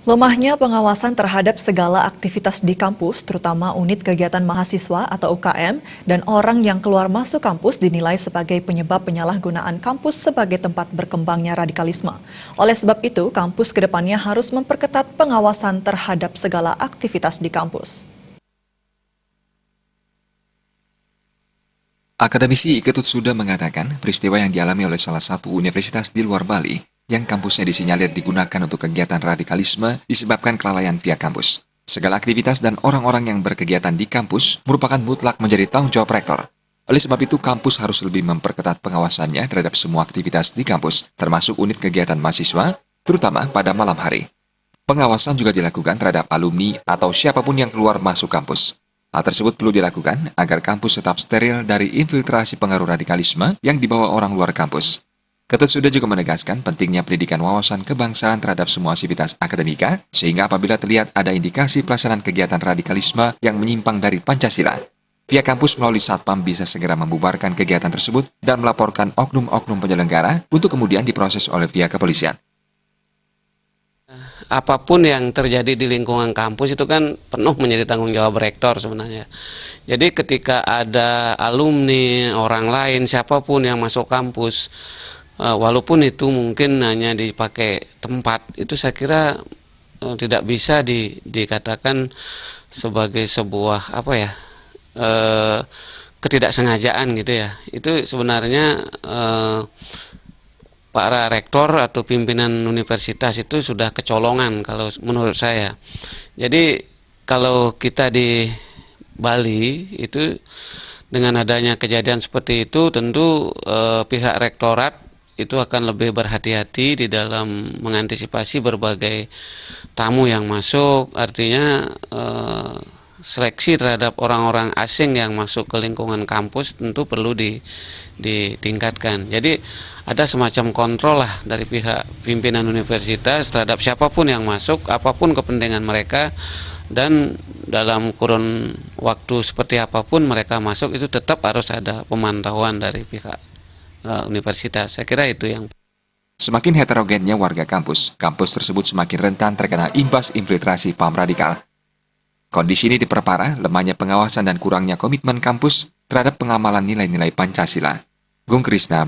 Lemahnya pengawasan terhadap segala aktivitas di kampus, terutama unit kegiatan mahasiswa atau UKM, dan orang yang keluar masuk kampus dinilai sebagai penyebab penyalahgunaan kampus sebagai tempat berkembangnya radikalisme. Oleh sebab itu, kampus kedepannya harus memperketat pengawasan terhadap segala aktivitas di kampus. Akademisi Iketut Suda mengatakan peristiwa yang dialami oleh salah satu universitas di luar Bali yang kampusnya disinyalir digunakan untuk kegiatan radikalisme disebabkan kelalaian pihak kampus. Segala aktivitas dan orang-orang yang berkegiatan di kampus merupakan mutlak menjadi tanggung jawab rektor. Oleh sebab itu, kampus harus lebih memperketat pengawasannya terhadap semua aktivitas di kampus, termasuk unit kegiatan mahasiswa, terutama pada malam hari. Pengawasan juga dilakukan terhadap alumni atau siapapun yang keluar masuk kampus. Hal tersebut perlu dilakukan agar kampus tetap steril dari infiltrasi pengaruh radikalisme yang dibawa orang luar kampus. Ketut Suda juga menegaskan pentingnya pendidikan wawasan kebangsaan terhadap semua aktivitas akademika, sehingga apabila terlihat ada indikasi pelaksanaan kegiatan radikalisme yang menyimpang dari Pancasila, pihak kampus melalui Satpam bisa segera membubarkan kegiatan tersebut dan melaporkan oknum-oknum penyelenggara untuk kemudian diproses oleh pihak kepolisian. Apapun yang terjadi di lingkungan kampus itu kan penuh menjadi tanggung jawab rektor sebenarnya. Jadi ketika ada alumni, orang lain, siapapun yang masuk kampus, walaupun itu mungkin hanya dipakai tempat, itu saya kira tidak bisa dikatakan sebagai sebuah ketidaksengajaan gitu ya. Itu sebenarnya para rektor atau pimpinan universitas itu sudah kecolongan kalau menurut saya. Jadi kalau kita di Bali itu dengan adanya kejadian seperti itu tentu pihak rektorat itu akan lebih berhati-hati di dalam mengantisipasi berbagai tamu yang masuk. Artinya seleksi terhadap orang-orang asing yang masuk ke lingkungan kampus tentu perlu ditingkatkan. Jadi ada semacam kontrol lah dari pihak pimpinan universitas terhadap siapapun yang masuk, apapun kepentingan mereka, dan dalam kurun waktu seperti apapun mereka masuk itu tetap harus ada pemantauan dari pihak universitas. Saya kira itu yang. Semakin heterogennya warga kampus, kampus tersebut semakin rentan terkena imbas infiltrasi paham radikal. Kondisi ini diperparah lemahnya pengawasan dan kurangnya komitmen kampus terhadap pengamalan nilai-nilai Pancasila. Gung Krisna